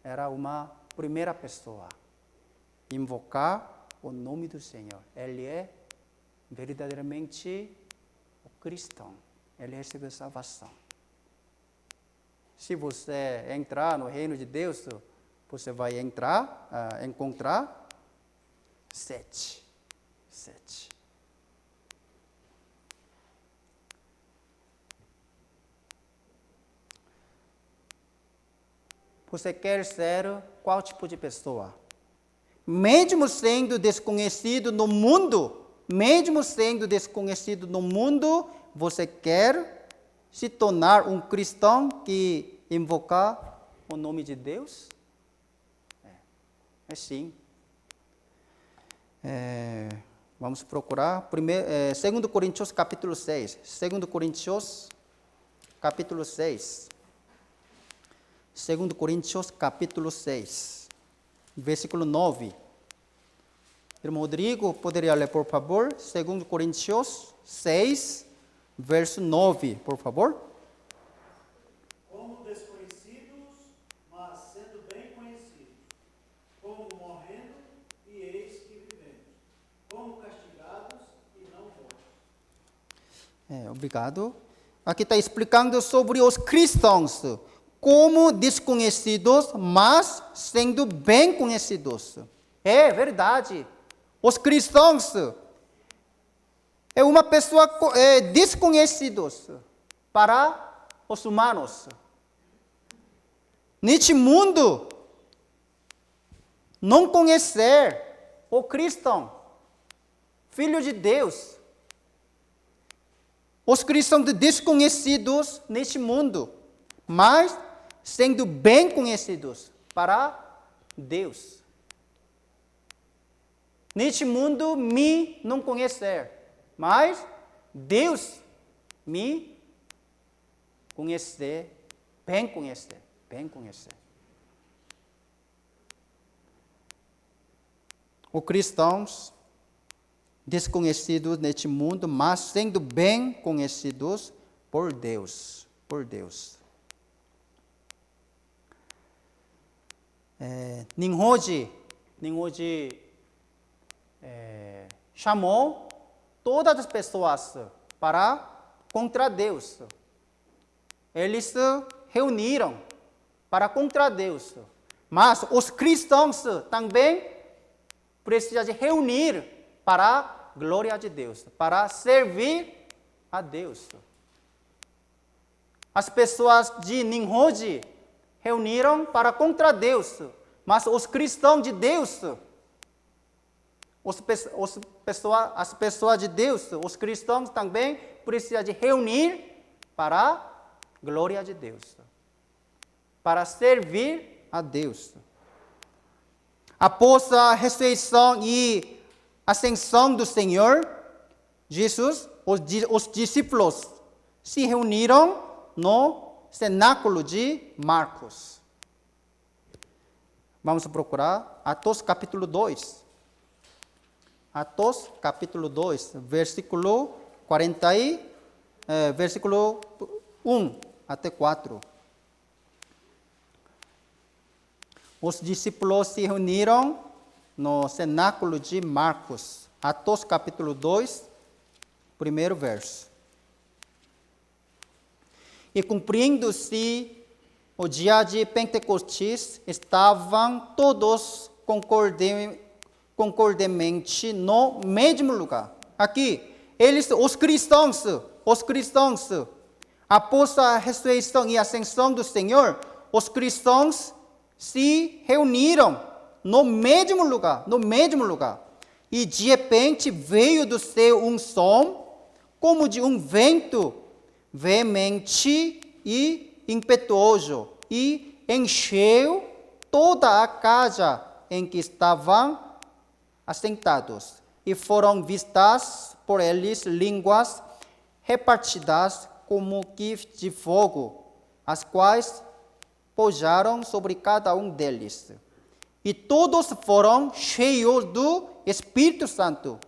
era uma primeira pessoa. Invocar o nome do Senhor. Ele é verdadeiramente o cristão. Ele recebeu salvação. Se você entrar no reino de Deus, você vai encontrar 7. Você quer ser qual tipo de pessoa? Mesmo sendo desconhecido no mundo, você quer se tornar um cristão que invoca o nome de Deus? É sim. Vamos procurar 2 Coríntios capítulo 6. 2 Coríntios capítulo 6. 2 Coríntios capítulo 6, versículo 9. Irmão Rodrigo, poderia ler, por favor? 2 Coríntios 6, verso 9, por favor. Como desconhecidos, mas sendo bem conhecidos. Como morrendo, e eis que vivemos. Como castigados, e não mortos. Obrigado. Aqui está explicando sobre os cristãos. Como desconhecidos, mas sendo bem conhecidos. É verdade. Os cristãos é uma pessoa desconhecidos para os humanos. Neste mundo, não conhecer o cristão, filho de Deus. Os cristãos desconhecidos neste mundo, mas sendo bem conhecidos para Deus. Neste mundo, me não conhecer, mas Deus me conhecer, bem conhecer. Os cristãos desconhecidos neste mundo, mas sendo bem conhecidos por Deus. Nimrod chamou todas as pessoas para contra Deus. Eles se reuniram para contra Deus. Mas os cristãos também precisa de reunir para a glória de Deus, para servir a Deus. As pessoas de Nimrod reuniram para contra Deus, mas os cristãos de Deus, as pessoas de Deus, os cristãos também precisam de reunir para a glória de Deus, para servir a Deus. Após a ressurreição e ascensão do Senhor Jesus, os discípulos se reuniram no cenáculo de Marcos. Vamos procurar Atos capítulo 2. Atos capítulo 2, versículo 1 até 4. Os discípulos se reuniram no cenáculo de Marcos. Atos capítulo 2, primeiro verso. E cumprindo-se o dia de Pentecostes, estavam todos concordemente no mesmo lugar. Aqui, os cristãos, após a ressurreição e ascensão do Senhor, os cristãos se reuniram no mesmo lugar. E de repente veio do céu um som, como de um vento veemente e impetuoso, e encheu toda a casa em que estavam assentados. E foram vistas por eles línguas repartidas como que de fogo, as quais pousaram sobre cada um deles. E todos foram cheios do Espírito Santo,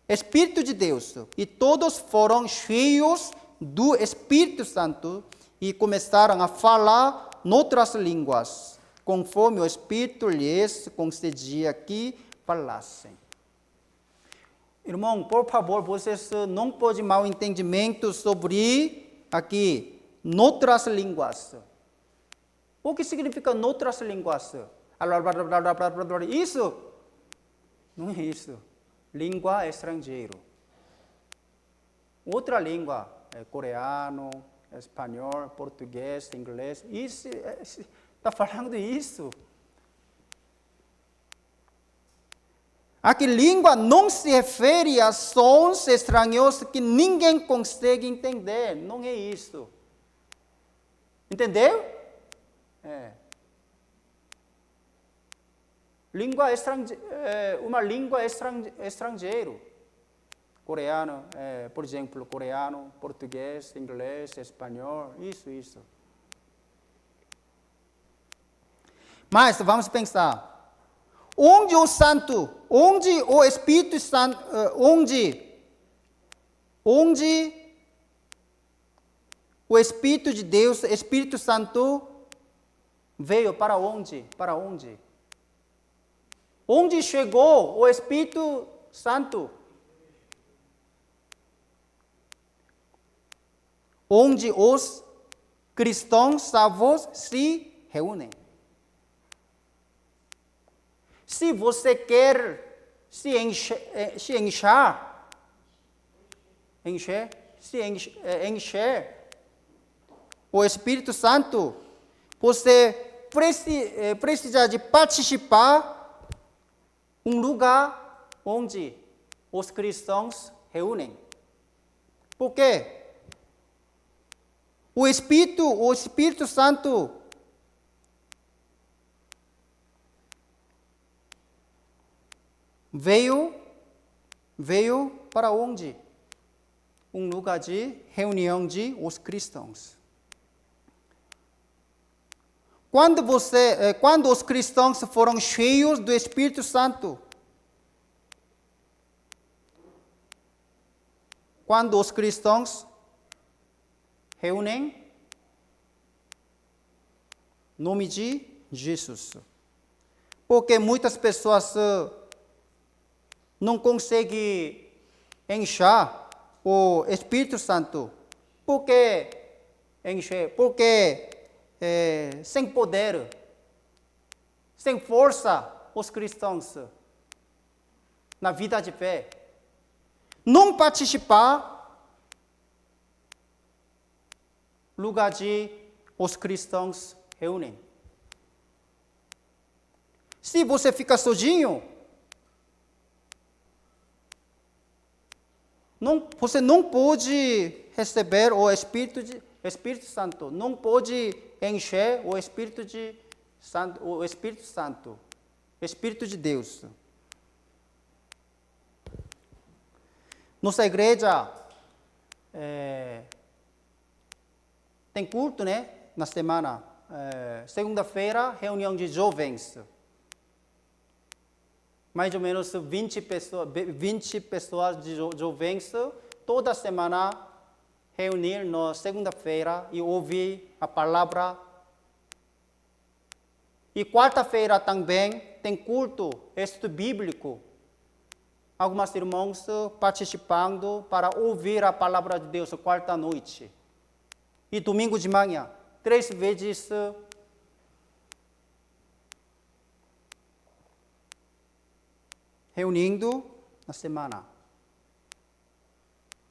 Espírito de Deus. E todos foram cheios do Espírito Santo e começaram a falar noutras línguas, conforme o Espírito lhes concedia que falassem. Irmão, por favor, vocês não podem mal entendimento sobre aqui, noutras línguas. O que significa noutras línguas? Isso? Não é isso. Língua estrangeira. Outra língua, coreano, espanhol, português, inglês. Isso, está falando isso. Aqui, língua não se refere a sons estranhos que ninguém consegue entender. Não é isso. Entendeu? Uma língua estrangeira. Coreano, por exemplo, coreano, português, inglês, espanhol, isso. Mas vamos pensar. Onde o Espírito Santo, onde o Espírito de Deus, Espírito Santo, veio para onde? Para onde? Onde chegou o Espírito Santo? Onde os cristãos salvos se reúnem. Se você quer se encher o Espírito Santo, você precisa de participar um lugar onde os cristãos reúnem. Por quê? O Espírito Santo veio para onde? Um lugar de reunião de os cristãos. Quando os cristãos foram cheios do Espírito Santo, quando os cristãos reúnem em nome de Jesus. Porque muitas pessoas não conseguem encher o Espírito Santo. Porque sem poder, sem força, os cristãos na vida de fé. Não participar lugar de os cristãos reúnem. Se você fica sozinho, você não pode receber o Espírito Santo, não pode encher o Espírito Santo, Espírito de Deus. Nossa igreja tem culto, né? Na semana. Segunda-feira, reunião de jovens. Mais ou menos 20 pessoas de jovens, toda semana reunir na segunda-feira e ouvir a palavra. E quarta-feira também tem culto, estudo bíblico. Algumas irmãos participando para ouvir a palavra de Deus quarta-noite. E domingo de manhã, 3 vezes reunindo na semana.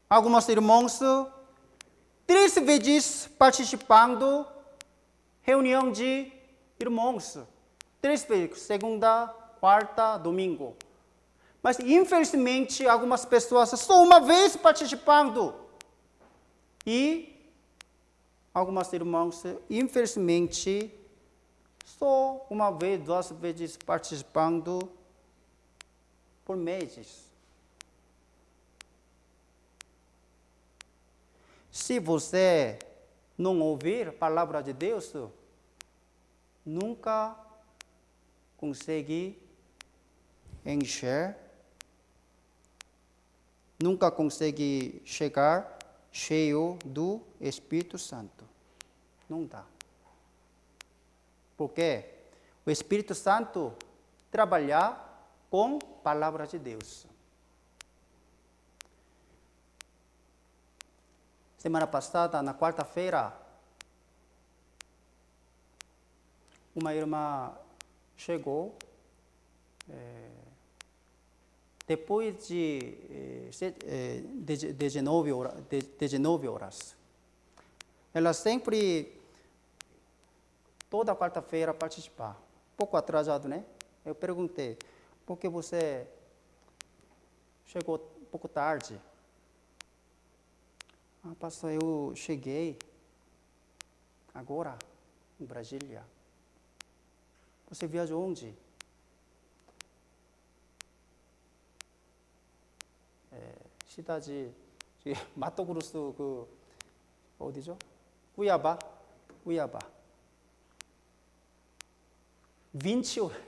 Algumas irmãos, 3 vezes participando reunião de irmãos. 3 vezes, segunda, quarta, domingo. Mas, infelizmente, algumas pessoas só uma vez participando. E algumas irmãs, infelizmente, só uma vez, 2 vezes participando por meses. Se você não ouvir a palavra de Deus, nunca consegue encher, nunca consegue chegar cheio do Espírito Santo. Não dá. Porque o Espírito Santo trabalha com a palavra de Deus. Semana passada, na quarta-feira, uma irmã chegou, depois de 19 horas. Ela sempre, toda quarta-feira, participa. Um pouco atrasado, né? Eu perguntei, por que você chegou um pouco tarde? Pastor, eu cheguei agora em Brasília. Você viajou onde? Cidade de Mato Grosso, 어디죠? Cuiabá. 20 horas.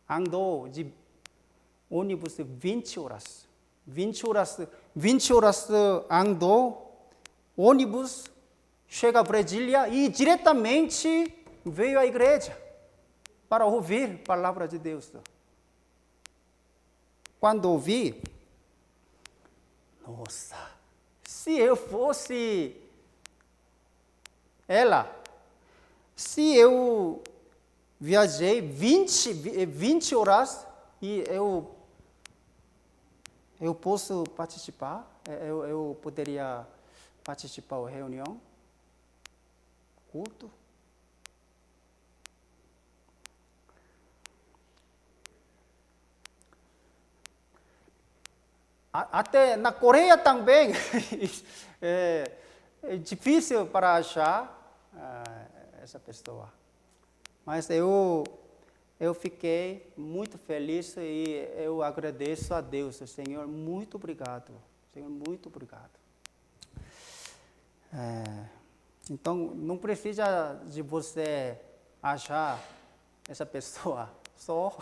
Andou de ônibus 20 horas. 20 horas andou, ônibus, chega a Brasília e diretamente veio à igreja para ouvir a palavra de Deus. Quando ouvi, nossa, se eu fosse ela, se eu viajei 20 horas e eu posso participar, eu poderia participar da reunião, culto. Até na Coreia também é difícil para achar essa pessoa. Mas eu fiquei muito feliz e eu agradeço a Deus. Senhor, muito obrigado. Senhor, muito obrigado. Então, não precisa de você achar essa pessoa só.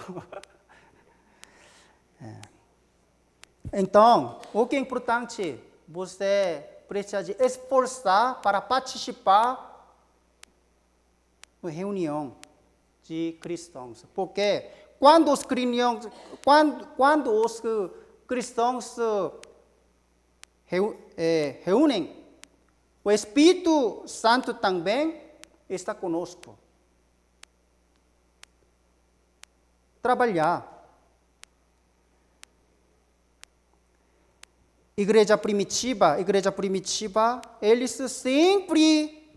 Então, o que é importante, você precisa de esforçar para participar da reunião de cristãos. Porque quando os cristãos reúnem, o Espírito Santo também está conosco. Trabalhar. igreja primitiva, eles sempre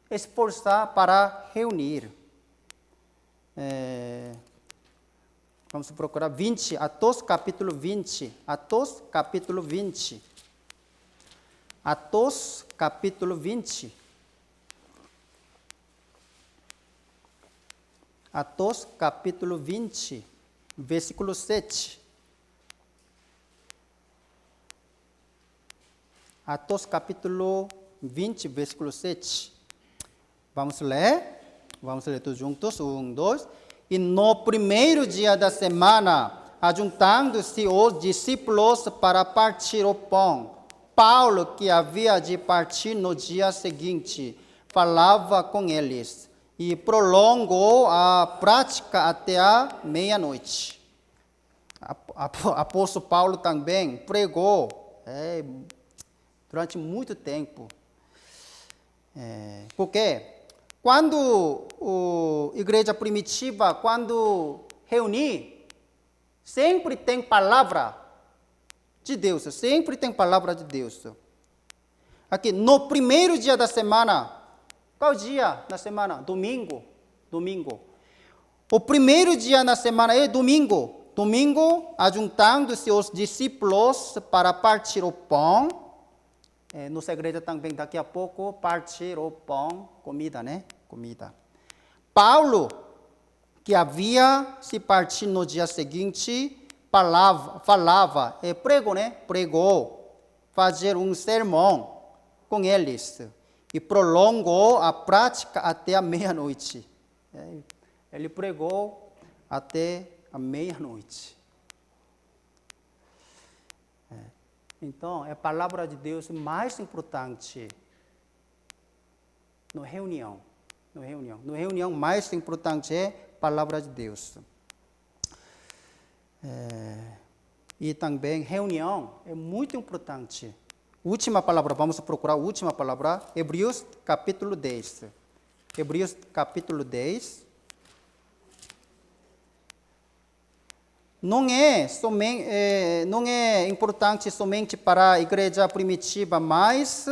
esforçam para reunir. Vamos procurar 20, Atos capítulo 20. Atos capítulo 20. Atos capítulo 20. Atos capítulo 20, versículo 7. Atos capítulo 20, versículo 7. Vamos ler todos juntos. 1, 2. E no primeiro dia da semana, ajuntando-se os discípulos para partir o pão, Paulo, que havia de partir no dia seguinte, falava com eles e prolongou a prática até a meia-noite. Apóstolo Paulo também pregou durante muito tempo. Porque quando a igreja primitiva, quando reunir, sempre tem palavra de Deus, sempre tem palavra de Deus. Aqui, no primeiro dia da semana, qual dia da semana? Domingo. O primeiro dia da semana é domingo. Domingo, ajuntando-se os discípulos para partir o pão. Nossa igreja também, daqui a pouco, partir o pão, comida, né? Comida. Paulo, que havia se partir no dia seguinte, falava, pregou, fazer um sermão com eles e prolongou a prática até a meia-noite. Ele pregou até a meia-noite. Então, é a palavra de Deus mais importante na reunião. Na reunião mais importante é a palavra de Deus. E também reunião é muito importante. Última palavra, vamos procurar a última palavra, Hebreus capítulo 10. Hebreus capítulo 10. Não é importante somente para a igreja primitiva, mas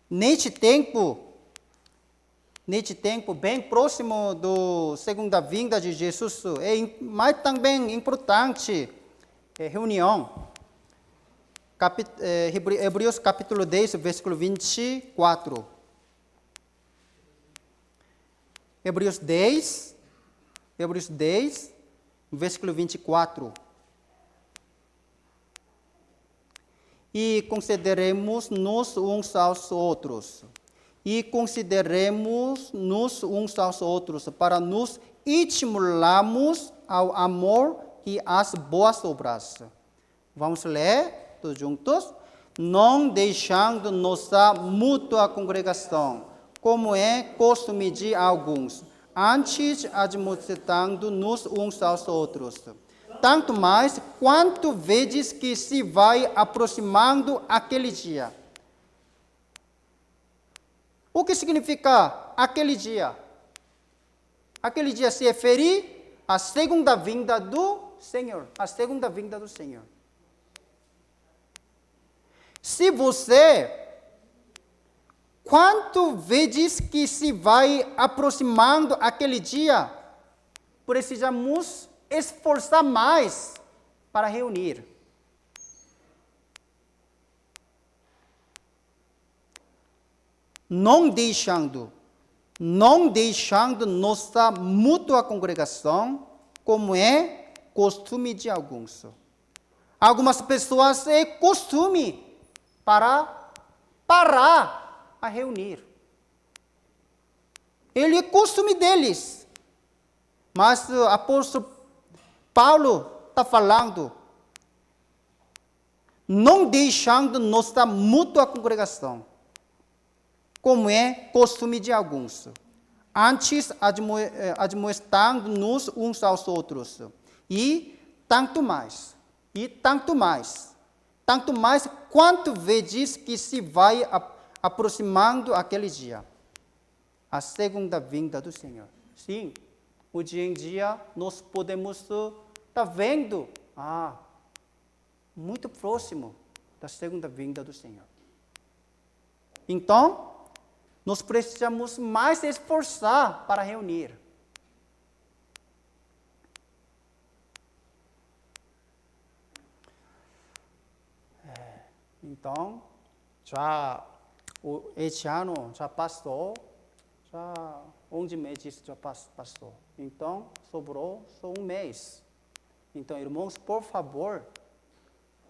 neste tempo, bem próximo da segunda vinda de Jesus, mas também importante reunião. Hebreus capítulo 10, versículo 24. Hebreus 10, versículo 24. E consideremos-nos uns aos outros. Para nos estimularmos ao amor e às boas obras. Vamos ler todos juntos? Não deixando nossa mútua congregação, como é costume de alguns, antes admoestando-nos uns aos outros. Tanto mais quanto vedes que se vai aproximando aquele dia. O que significa aquele dia? Aquele dia se refere à segunda vinda do Senhor. A segunda vinda do Senhor. Se você, quanto vezes que se vai aproximando aquele dia, precisamos esforçar mais para reunir. Não deixando nossa mútua congregação, como é costume de alguns. Algumas pessoas é costume para parar a reunir. Ele é costume deles. Mas o apóstolo Paulo está falando, não deixando nossa mútua congregação, como é costume de alguns, antes admoestando-nos uns aos outros, e tanto mais, quanto vezes que se vai aproximando aquele dia, a segunda vinda do Senhor. Sim, o dia em dia nós podemos estar vendo muito próximo da segunda vinda do Senhor. Então, nós precisamos mais esforçar para reunir. Então, esse ano já passou, já 11 meses já passou. Então, sobrou só um mês. Então, irmãos, por favor,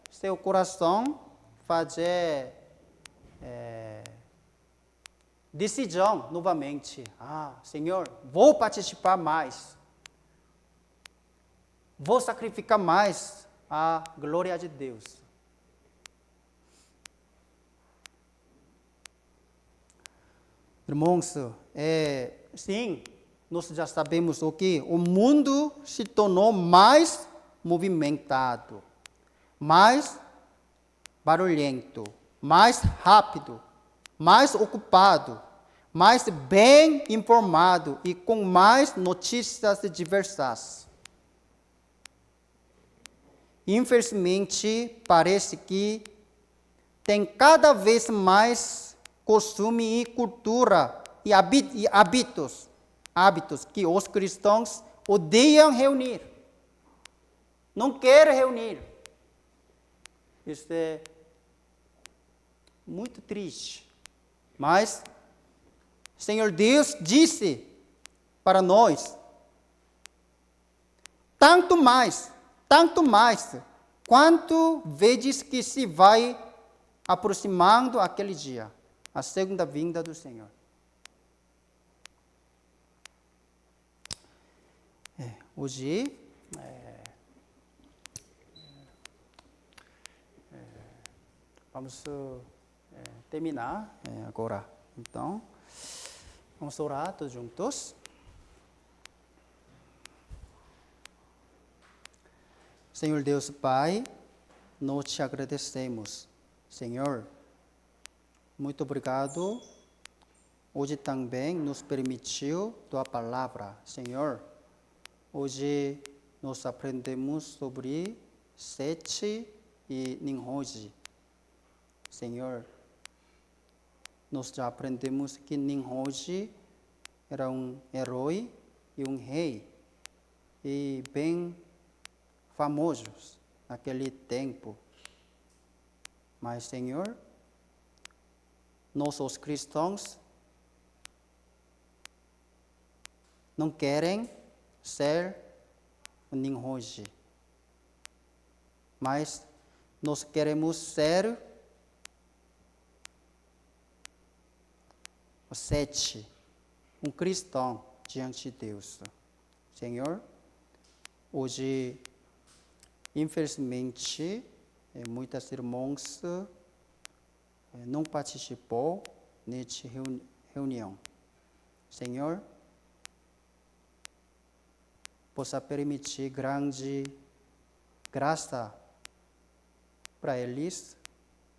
seu coração fazer decisão novamente. Senhor, vou participar mais. Vou sacrificar mais a glória de Deus. Irmãos, sim, nós já sabemos o que o mundo se tornou mais movimentado, mais barulhento, mais rápido, mais ocupado, mais bem informado e com mais notícias diversas. Infelizmente, parece que tem cada vez mais costume e cultura e hábitos que os cristãos odeiam reunir. Não querem reunir. Isso é muito triste. Mas Senhor Deus disse para nós, tanto mais, quanto vezes que se vai aproximando aquele dia, a segunda vinda do Senhor. Hoje, vamos terminar agora. Então, vamos orar todos juntos. Senhor Deus Pai, nós te agradecemos. Senhor, muito obrigado. Hoje também nos permitiu tua palavra. Senhor, hoje nós aprendemos sobre Sete e Nimrod. Senhor, nós já aprendemos que Nimrod era um herói e um rei, e bem famosos naquele tempo. Mas, Senhor, nós, os cristãos, não querem ser um Nimrod, mas nós queremos ser o Sete, um cristão diante de Deus. Senhor, hoje, infelizmente, muitas irmãs não participou nesta reunião. Senhor, possa permitir grande graça para eles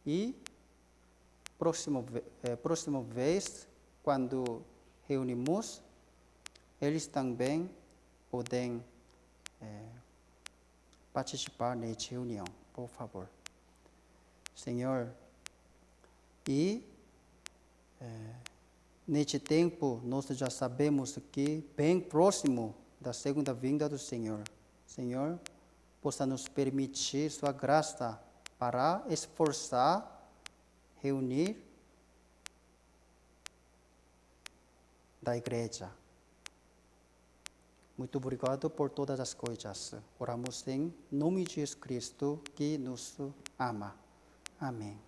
e próxima vez, quando reunimos, eles também podem participar nesta reunião, por favor. Senhor, e neste tempo nós já sabemos que bem próximo da segunda vinda do Senhor. Senhor, possa nos permitir sua graça para esforçar, reunir da igreja. Muito obrigado por todas as coisas. Oramos em nome de Jesus Cristo, que nos ama. Amém.